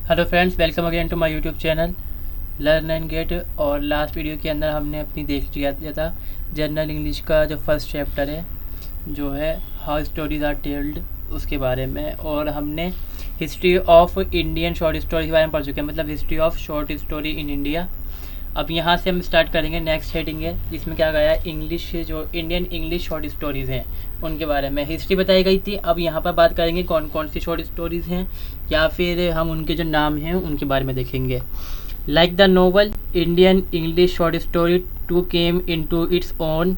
Hello friends, welcome again to my YouTube channel learn and get. और last video के अंदर हमने अपनी देख लिया था जनरल इंग्लिश का जो फर्स्ट चैप्टर है, जो है हाउ स्टोरीज आर टेल्ड, उसके बारे में। और हमने history of Indian short story के बारे में पढ़ चुके हैं, मतलब history of short story in India. अब यहाँ से हम स्टार्ट करेंगे नेक्स्ट हेडिंग है, जिसमें क्या गया है, इंग्लिश जो इंडियन इंग्लिश शॉर्ट स्टोरीज़ हैं उनके बारे में हिस्ट्री बताई गई थी। अब यहाँ पर बात करेंगे कौन कौन सी शॉर्ट स्टोरीज़ हैं, या फिर हम उनके जो नाम हैं उनके बारे में देखेंगे। Like the novel Indian English short story too came into its own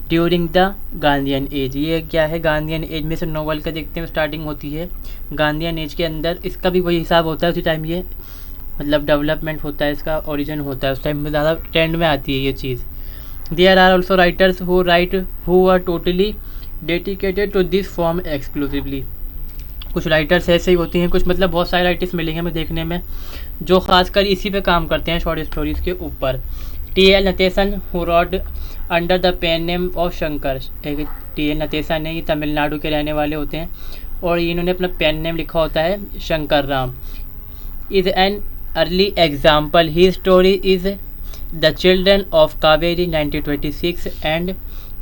during the Gandhian age. ये क्या है, गांधीयन एज में से नोवेल का देखते हैं स्टार्टिंग होती है गांधीयन एज के अंदर। इसका भी वही हिसाब होता है उसी टाइम, ये मतलब डेवलपमेंट होता है, इसका ओरिजिन होता है उस टाइम में, ज़्यादा ट्रेंड में आती है ये चीज़। There are also writers who write who are totally dedicated to this form exclusively. कुछ राइटर्स ऐसे ही होती हैं, कुछ मतलब बहुत सारे राइटर्स मिलेंगे हमें देखने में जो खासकर इसी पे काम करते हैं शॉर्ट स्टोरीज़ के ऊपर। T L. Natesan who wrote under the pen name of Shankar. एक टी.एल. नटेसन है, ये तमिलनाडु के रहने वाले होते हैं और इन्होंने अपना पेन नेम लिखा होता है Shankar Ram. Is an early example. His story is The Children of Kaveri 1926 and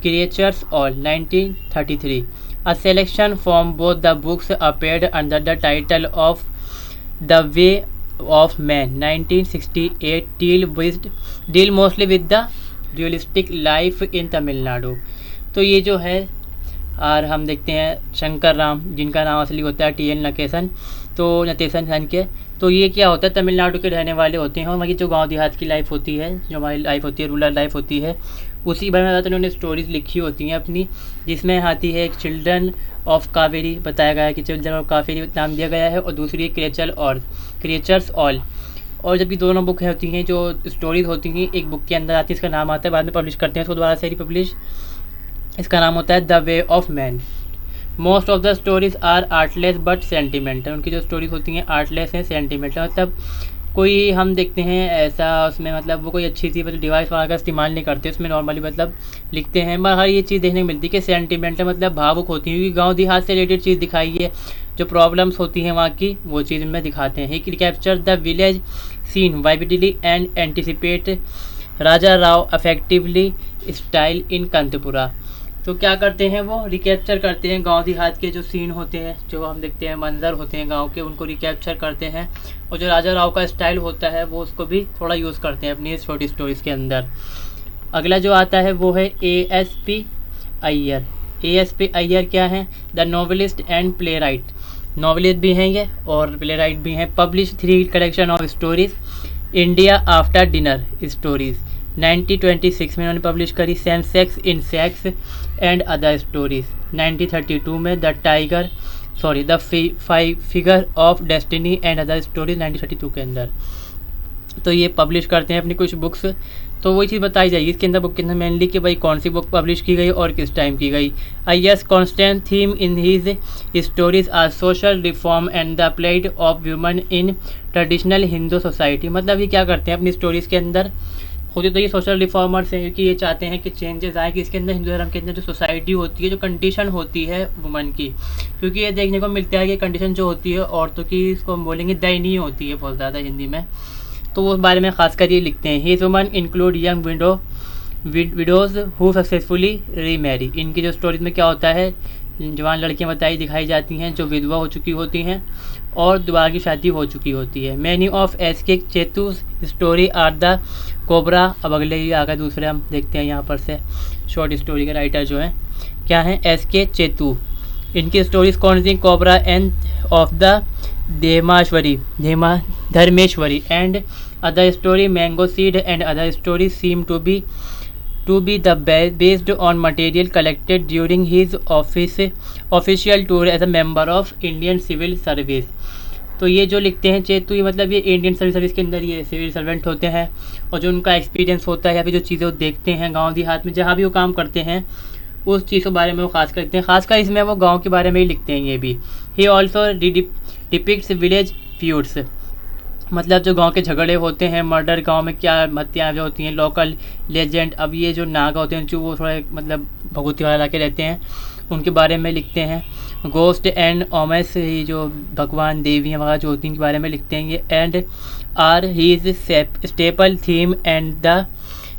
Creatures All 1933. A selection from both the books appeared under the title of The Way of Man 1968 deal mostly with the realistic life in Tamil Nadu. तो ये जो है, और हम देखते हैं शंकर राम, जिनका नाम असली होता है टी.एल. नटेसन, तो नटेसन सन के, तो ये क्या होता है, तमिलनाडु के रहने वाले होते हैं और वही जो गांव देहात की लाइफ होती है, जो हमारी लाइफ होती है, रूरल लाइफ होती है, उसी बारे में ज़्यादातर उन्होंने स्टोरीज़ लिखी होती हैं अपनी, जिसमें आती है एक चिल्ड्रन ऑफ कावेरी बताया गया है कि चिल्ड्रन ऑफ कावेरी नाम दिया गया है, और दूसरी क्रिएचर्स ऑल। और जब ये दोनों बुक होती हैं, जो स्टोरीज़ होती हैं, एक बुक के अंदर आती है, इसका नाम आता है, बाद में पब्लिश करते हैं इसको दोबारा से रिपब्लिश, इसका नाम होता है the way of man. Most of the stories are artless but sentimental. उनकी जो स्टोरीज होती हैं आर्टलेस हैं, सेंटिमेंटल, मतलब कोई हम देखते हैं ऐसा उसमें, मतलब वो कोई अच्छी सी मतलब डिवाइस वगैरह का इस्तेमाल नहीं करते उसमें, नॉर्मली मतलब लिखते हैं। मगर हर ये चीज़ देखने को मिलती है कि सेंटिमेंटल मतलब भावुक होती है, क्योंकि गाँव देहात से रिलेटेड चीज़ दिखाई है, जो प्रॉब्लम्स होती हैं वहाँ की, वो चीज़ इनमें दिखाते हैं। He capture the village scene vividly and anticipate Raja Rao effectively style in Kanthapura. तो क्या करते हैं, वो रिकैप्चर करते हैं गांव देहात के जो सीन होते हैं, जो हम देखते हैं मंजर होते हैं गांव के, उनको रिकैप्चर करते हैं, और जो राजा राव का स्टाइल होता है वो उसको भी थोड़ा यूज़ करते हैं अपनी छोटी स्टोरीज़ के अंदर। अगला जो आता है वो है ए.एस.पी. अय्यर। ए.एस.पी. अय्यर क्या है, the novelist and play right. Novelist भी हैं ये और प्ले राइट भी हैं। Publish 3 collection of stories, India after dinner stories 1926 में उन्होंने पब्लिश करी। Sensex in sex and other stories 1932 में। The figure of destiny and other stories 1932 के अंदर। तो ये पब्लिश करते हैं अपनी कुछ बुक्स। तो वही चीज़ बताई जाएगी इसके अंदर, बुक के अंदर मेनली कि भाई कौन सी बुक पब्लिश की गई और किस टाइम की गई। Iyer's constant theme in his stories are social reform and the plight of women in traditional Hindu society. मतलब ये क्या करते हैं अपनी स्टोरीज़ के अंदर, होते तो ये सोशल रिफॉर्मर्स हैं, क्योंकि ये चाहते हैं कि चेंजेस आए कि इसके अंदर हिंदू धर्म के अंदर जो सोसाइटी होती है, जो कंडीशन होती है वुमन की, क्योंकि ये देखने को मिलता है कि कंडीशन जो होती है औरतों की, इसको हम बोलेंगे दयनीय होती है बहुत ज़्यादा हिंदी में, तो वो बारे में खासकर ये लिखते हैं। His woman include young widows who successfully remarry. इनकी जो स्टोरीज में क्या होता है, जवान लड़कियां दिखाई जाती हैं जो विधवा हो चुकी होती हैं और दोबारा की शादी हो चुकी होती है। Many of S K. Chettur's story are the cobra. अब अगले ही आगे दूसरे हम देखते हैं यहाँ पर से शॉर्ट स्टोरी के राइटर जो हैं क्या हैं, एस.के. चेतु। इनकी स्टोरीज कौन सी, cobra and of the Dharmeshwari and other story, mango seed and other story seem to be the based on material collected during his official tour as a member of Indian Civil Service। तो ये जो लिखते हैं चेतु, ये मतलब ये Indian civil service के अंदर ये सिविल सर्वेंट होते हैं, और जो उनका एक्सपीरियंस होता है या फिर जो चीज़ें वो देखते हैं गांव देहात में जहाँ भी वो काम करते हैं, उस चीज़ के बारे में वो खास करते हैं। खासकर इसमें वो गाँव के बारे में ही लिखते हैं ये भी। He also depicts village feuds, मतलब जो गांव के झगड़े होते हैं, मर्डर, गांव में क्या हत्याएं जो होती हैं, लोकल लेजेंड। अब ये जो नागा होते हैं जो वो थोड़ा मतलब भगवती वाला के रहते हैं, उनके बारे में लिखते हैं। गोस्ट एंड ओमेस, जो भगवान देवियाँ वगैरह जो होती हैं, के बारे में लिखते हैं ये। And are his staple theme and the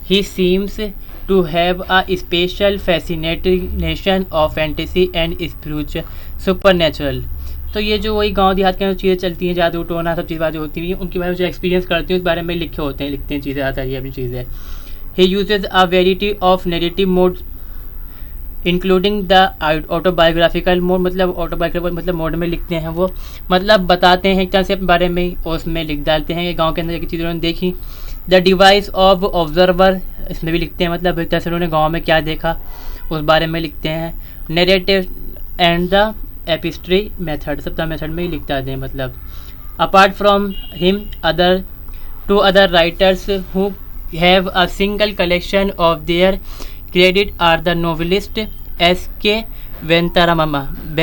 he seems to have a special fascination of fantasy and spiritual supernatural. तो ये जो वही गांव देहात के चीज़ें चलती हैं, जादू टोना सब चीज़ बातें होती हैं, उनके बारे में जो एक्सपीरियंस करती हैं उस बारे में लिखे होते हैं, लिखते हैं चीज़ें, आता है ये अपनी चीज़ें। He uses a variety of narrative mode including the autobiographical mode, मतलब ऑटोबायोग्राफिकल मतलब मोड में लिखते हैं वो, मतलब बताते हैं एक तरह से अपने बारे में और उसमें लिख डालते हैं कि गाँव के अंदर एक चीज़ उन्होंने देखी। द डिवाइस ऑफ ऑब्जर्वर, इसमें भी लिखते हैं, मतलब एक तरह से उन्होंने गाँव में क्या देखा उस बारे में लिखते हैं। Narrative and the epistolary method, सब मेथड में ही लिख जाते हैं। मतलब apart from him two other writers who have a single collection of their credit are the novelist S.K. Venkataramani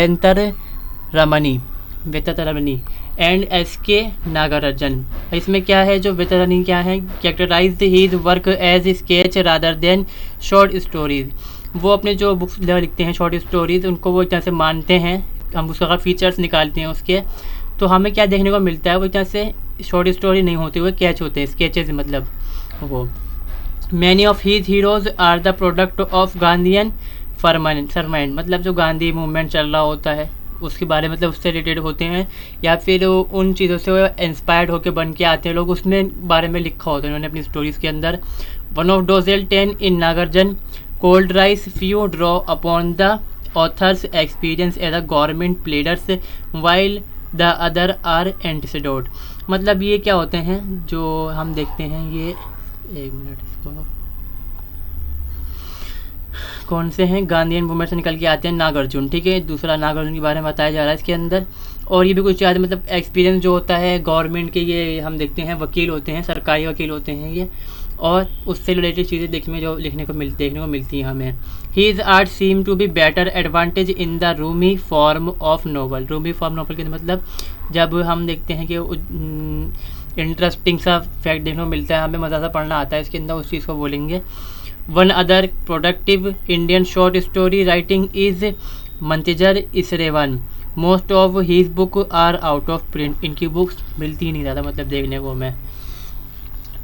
and S.K. Nagarajan. इसमें क्या है, जो वेंकटरमणी क्या है, characterize his work as sketch rather than short stories. वो अपने जो बुक्स लिखते हैं शॉर्ट स्टोरीज, उनको वो एक तरह से मानते हैं, हम उसका फीचर्स निकालते हैं उसके, तो हमें क्या देखने को मिलता है, वो एक तरह से शॉर्ट स्टोरी नहीं होती, वो कैच होते हैं, स्केचेज मतलब वो। Many of his heroes are the product of Gandhian फरमाइंड, मतलब जो गांधी मूवमेंट चल रहा होता है उसके बारे में, मतलब उससे रिलेटेड होते हैं, या फिर उन चीज़ों से वो इंस्पायर्ड होकर बन के आते हैं लोग, उसमें बारे में लिखा होता है उन्होंने अपनी स्टोरीज़ के अंदर। One of dozen 10 in Nagarjun cold rice few draw upon the author's experience as a government pleaders while the other are anecdote. मतलब ये क्या होते हैं जो हम देखते हैं, ये एक मिनट, इसको कौन से हैं, गांधीयन मूवमेंट से निकल के आते हैं नागार्जुन, ठीक है, दूसरा नागार्जुन के बारे में बताया जा रहा है इसके अंदर। और ये भी कुछ याद, मतलब एक्सपीरियंस जो होता है गवर्नमेंट के, ये हम देखते हैं वकील होते हैं, सरकारी वकील होते हैं ये, और उससे रिलेटेड चीज़ें देखने को मिलती हैं हमें। His art seem to be better advantage in the roomy form of novel. Roomy form novel के मतलब जब हम देखते हैं कि इंटरेस्टिंग सा फैक्ट देखने को मिलता है, हमें मज़ा सा पढ़ना आता है इसके अंदर, उस चीज़ को बोलेंगे। One other productive Indian short story writing is Manjeri Isvaran. Most of his book are out of print. इनकी बुक्स मिलती ही नहीं ज़्यादा, मतलब देखने को हमें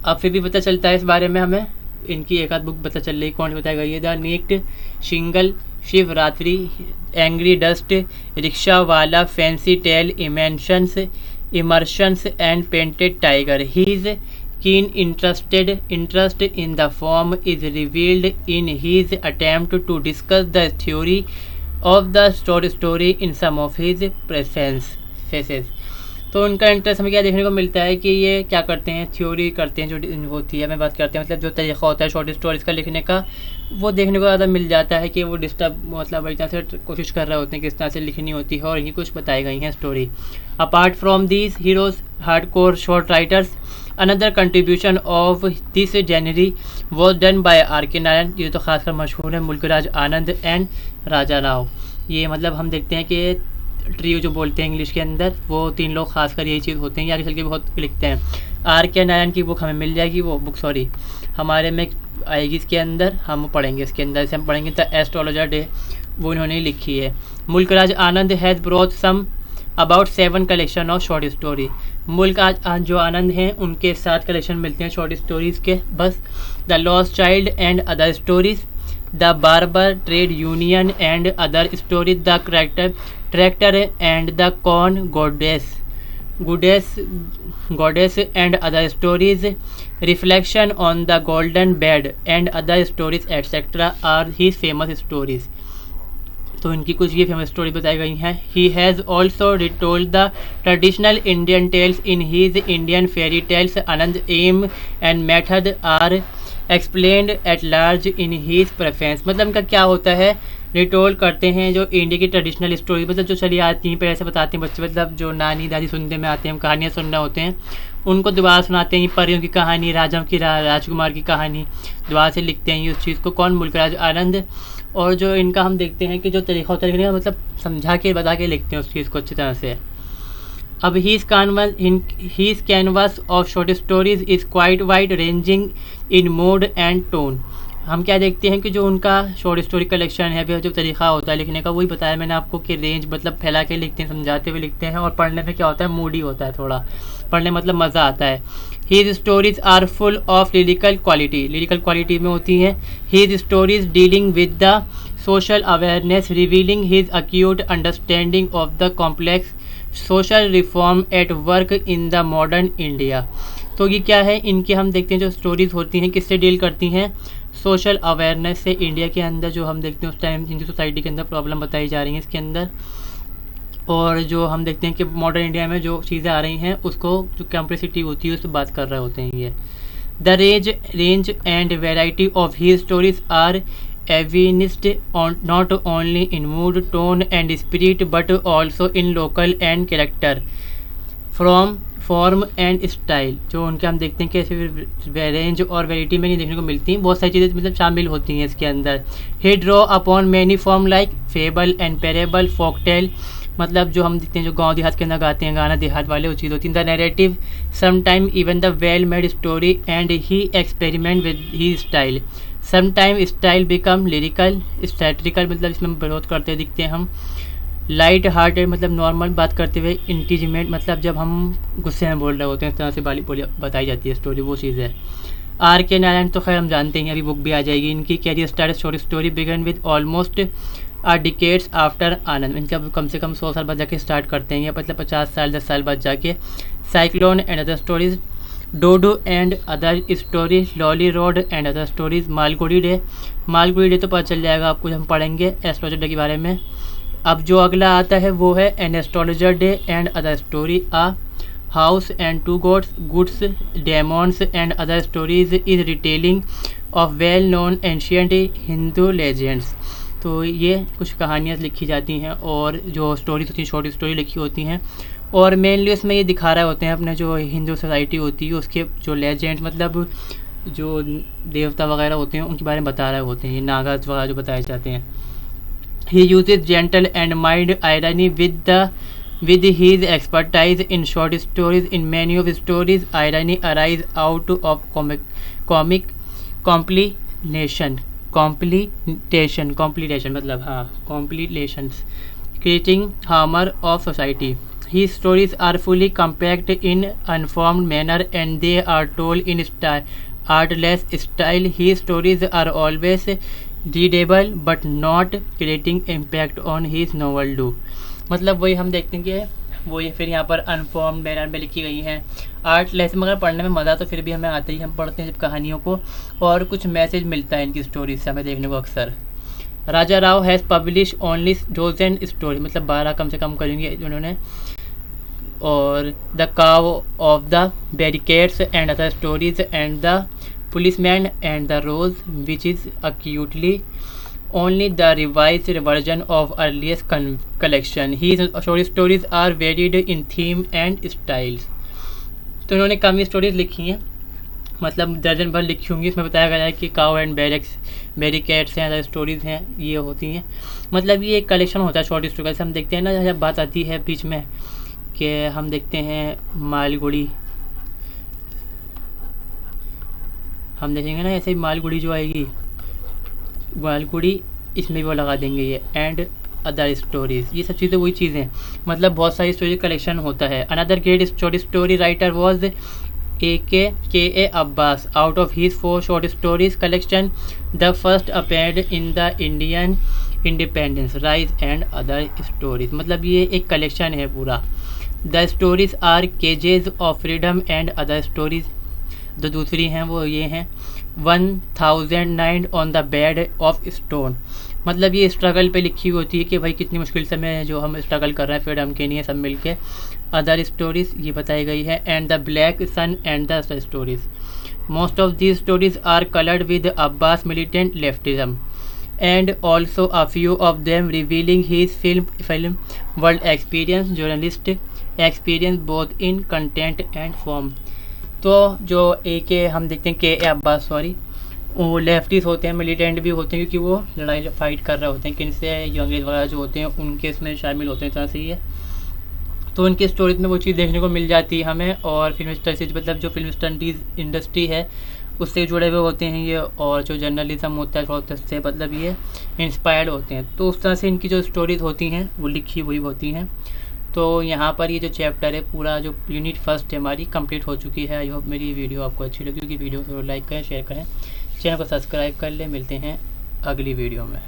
अब फिर भी पता चलता है इस बारे में हमें, इनकी एक आध बुक पता चल रही, कौन बताई गई है, the neat shingle, Shivaratri, angry dust, rickshaw wala, fancy tale, immersions and painted tiger. His keen interest in the form is revealed in his attempt to discuss the theory of the short story in some of his prefaces। तो उनका interest हमें क्या देखने को मिलता है कि ये क्या करते हैं, थ्योरी करते हैं, जो होती है हमें बात करते हैं, मतलब जो तरीका होता है शॉर्ट स्टोरीज का लिखने का, वो देखने को ज़्यादा मिल जाता है कि वो डिस्टर्ब, मतलब एक तरह से कोशिश कर रहे होते हैं किस तरह से लिखनी होती है, और यही कुछ बताई गई हैं story. Apart from these heroes hardcore short writers, another contribution of this genre was done by R.K. Narayan. ये तो खासकर मशहूर है, मुल्कराज आनंद एंड राजा राव। ये मतलब हम देखते हैं कि ट्रियो जो बोलते हैं इंग्लिश के अंदर, वो तीन लोग खासकर यही चीज़ होते हैं, आगे चल के बहुत लिखते हैं। R.K. नारायण की बुक हमें मिल जाएगी, वो बुक हमारे में आएगी इसके अंदर, हम पढ़ेंगे इसके अंदर से, हम पढ़ेंगे द एस्ट्रोलॉजर डे, वो इन्होंने लिखी है। Mulkraj Anand has brought some about 7 collection of short story. Mulk आज जो आनंद हैं उनके 7 कलेक्शन मिलते हैं शॉर्ट स्टोरीज़ के बस। The lost child and other stories, the barber trade union and other stories, the tractor and the corn goddess and other stories, reflection on the golden bed and other stories etc. are his famous stories। तो इनकी कुछ ये famous story बताई गई हैं। He has also retold the traditional Indian tales in his Indian fairy tales. Anand aim and method are explained at large in his preference. मतलब इनका क्या होता है, रिटोल करते हैं जो इंडिया की ट्रेडिशनल स्टोरी, मतलब जो चली आती हैं पहले से बताते हैं बच्चे, मतलब जो नानी दादी सुनने में आते हैं, हम कहानियाँ सुन रहे होते हैं, उनको दोबारा सुनाते हैं। परियों की कहानी, राजाओं की, राजकुमार की कहानी दोबारा से लिखते हैं ये उस चीज़ को, कौन, मुल्कराज आनंद। और जो इनका हम देखते हैं कि जो तरीका होता है, मतलब समझा के बता के लिखते हैं उस चीज़ को अच्छी तरह से। अब his canvas of short stories is quite wide ranging in mode and tone. हम क्या देखते हैं कि जो उनका शॉर्ट स्टोरी कलेक्शन है, फिर जो तरीक़ा होता है लिखने का, वही बताया मैंने आपको कि रेंज मतलब फैला के लिखते हैं, समझाते हुए लिखते हैं, और पढ़ने में क्या होता है, मूडी होता है, थोड़ा पढ़ने मतलब मज़ा आता है। His stories are full of lyrical quality में होती हैं। His stories dealing with the social awareness, revealing his acute understanding of the complex social reform at work in the modern India. तो ये क्या है, इनके हम देखते हैं जो स्टोरीज़ होती हैं किससे डील करती हैं, सोशल अवेयरनेस से। इंडिया के अंदर जो हम देखते हैं उस टाइम हिंदू सोसाइटी के अंदर प्रॉब्लम बताई जा रही हैं इसके अंदर, और जो हम देखते हैं कि मॉडर्न इंडिया में जो चीज़ें आ रही हैं उसको जो कॉम्प्लेक्सिटी होती है उससे बात कर रहे होते हैं ये। The range and variety of his stories are evidenced not only in mood, tone and spirit but also in local and character, from form and style। जो उनके हम देखते हैं कि ऐसे रेंज और वैरायटी में नहीं देखने को मिलती हैं, बहुत सारी चीज़ें मतलब शामिल होती हैं इसके अंदर। He draw upon many form like fable and parable, folktale, मतलब जो हम देखते हैं जो गांव देहात के अंदर गाते हैं गाना देहात वाले, वो चीज़ होती है। The narrative sometime even the well made story and he experiment with he style, sometime style become lyrical statistical, मतलब इसमें विरोध करते दिखते हैं हम। लाइट हार्टेड मतलब नॉर्मल बात करते हुए, इंटीमेट मतलब जब हम गुस्से में बोल रहे होते हैं इस तरह से बोली बताई जाती है स्टोरी, वो चीज़ है। आर के नारायण तो खैर हम जानते हैं, अभी बुक भी आ जाएगी इनकी। Career start short story began with almost decades after Anand, इनका कम से कम 100 साल बाद जाके स्टार्ट करते हैं, या मतलब 50 साल 10 साल बाद जाके। Cyclone and other stories, dodo and other stories, lolly road and other stories, Malgudi day तो पता चल जाएगा आपको, हम पढ़ेंगे एस्ट्रोलॉजर डे के बारे में। अब जो अगला आता है वो है an astrologer day and other story, a house and two gods, goods demons and other stories is retelling of well known ancient Hindu legends. तो ये कुछ कहानियाँ लिखी जाती हैं और जो स्टोरीज होती हैं शॉर्ट स्टोरी लिखी होती हैं, और मेनली उसमें ये दिखा रहे होते हैं अपने जो हिंदू सोसाइटी होती है उसके जो लेजेंड मतलब जो देवता वगैरह होते हैं उनके बारे में बता रहे होते हैं, ये नागास वगैरह जो बताए जाते हैं। He uses gentle and mild irony with his expertise in short stories. In many of his stories, irony arises out of comic complication मतलब हाँ complications, creating humor of society. His stories are fully compact in unformed manner and they are told in artless style. His stories are always readable but not creating impact on his novel do, मतलब वही हम देखते हैं कि वो ये फिर यहाँ पर अनफॉर्म मैनर में लिखी गई हैं, आर्ट लेसन, मगर पढ़ने में मज़ा तो फिर भी हमें आता ही, हम पढ़ते हैं जब कहानियों को और कुछ मैसेज मिलता है इनकी स्टोरीज से हमें देखने को अक्सर। Raja Rao has publish only dozen story, मतलब 12 कम से कम करेंगे उन्होंने। और the cow of the barricades and other stories and the policeman and the rose which is acutely only the revised version of earliest collection. His short stories are varied in theme and styles. तो उन्होंने कम stories लिखी हैं, मतलब दर्जन भर लिखी होंगी। इसमें बताया गया है कि काव एंड बैरिकेड्स हैं, अदर स्टोरीज़ हैं, ये होती हैं, मतलब ये एक कलेक्शन होता है शॉर्ट स्टोरी का। हम देखते हैं ना जब बात आती है बीच में कि हम देखते हैं मालगुड़ी, हम देखेंगे ना ऐसे ही मालगुड़ी जो आएगी मालगुड़ी, इसमें भी वो लगा देंगे ये एंड अदर स्टोरीज़, ये सब चीज़ें वही चीज़ें, मतलब बहुत सारी स्टोरी कलेक्शन होता है। Another great short story writer was K Abbas. Out of his 4 short stories collection the first appeared in the Indian independence rise and other stories, मतलब ये एक कलेक्शन है पूरा। The stories are cages of freedom and other stories, जो दूसरी हैं वो ये हैं 1009 on the bed of stone, मतलब ये स्ट्रगल पे लिखी होती है कि भाई कितनी मुश्किल समय है जो हम स्ट्रगल कर रहे हैं फ्रीडम के लिए सब मिलके। अदर स्टोरीज ये बताई गई है and the black sun and the stories. Most of these stories are coloured with Abbas militant leftism and also a few of them revealing his film world experience journalist experience both in content and form. तो जो हम देखते हैं के अब्बास वो leftist होते हैं, militant भी होते हैं क्योंकि वो लड़ाई फाइट कर रहे होते हैं किनसे, जो अंग्रेज़ वगैरह जो होते हैं उनके इसमें शामिल होते हैं, तरह से ही है। तो उनके स्टोरीज में वो चीज़ देखने को मिल जाती है हमें। और फिल्म स्टडीज मतलब जो फिल्म स्टडीज़ इंडस्ट्री है उससे जुड़े हुए होते हैं ये, और जो जर्नलिज्म होता है थोड़ा उससे मतलब ये इंस्पायर्ड होते हैं। तो उस तरह से इनकी जो स्टोरीज़ होती हैं वो लिखी हुई होती हैं। तो यहाँ पर ये जो चैप्टर है पूरा जो यूनिट फर्स्ट है हमारी कंप्लीट हो चुकी है। आई होप मेरी वीडियो आपको अच्छी लगी, क्योंकि वीडियो को लाइक करें, शेयर करें, चैनल को सब्सक्राइब कर लें। मिलते हैं अगली वीडियो में।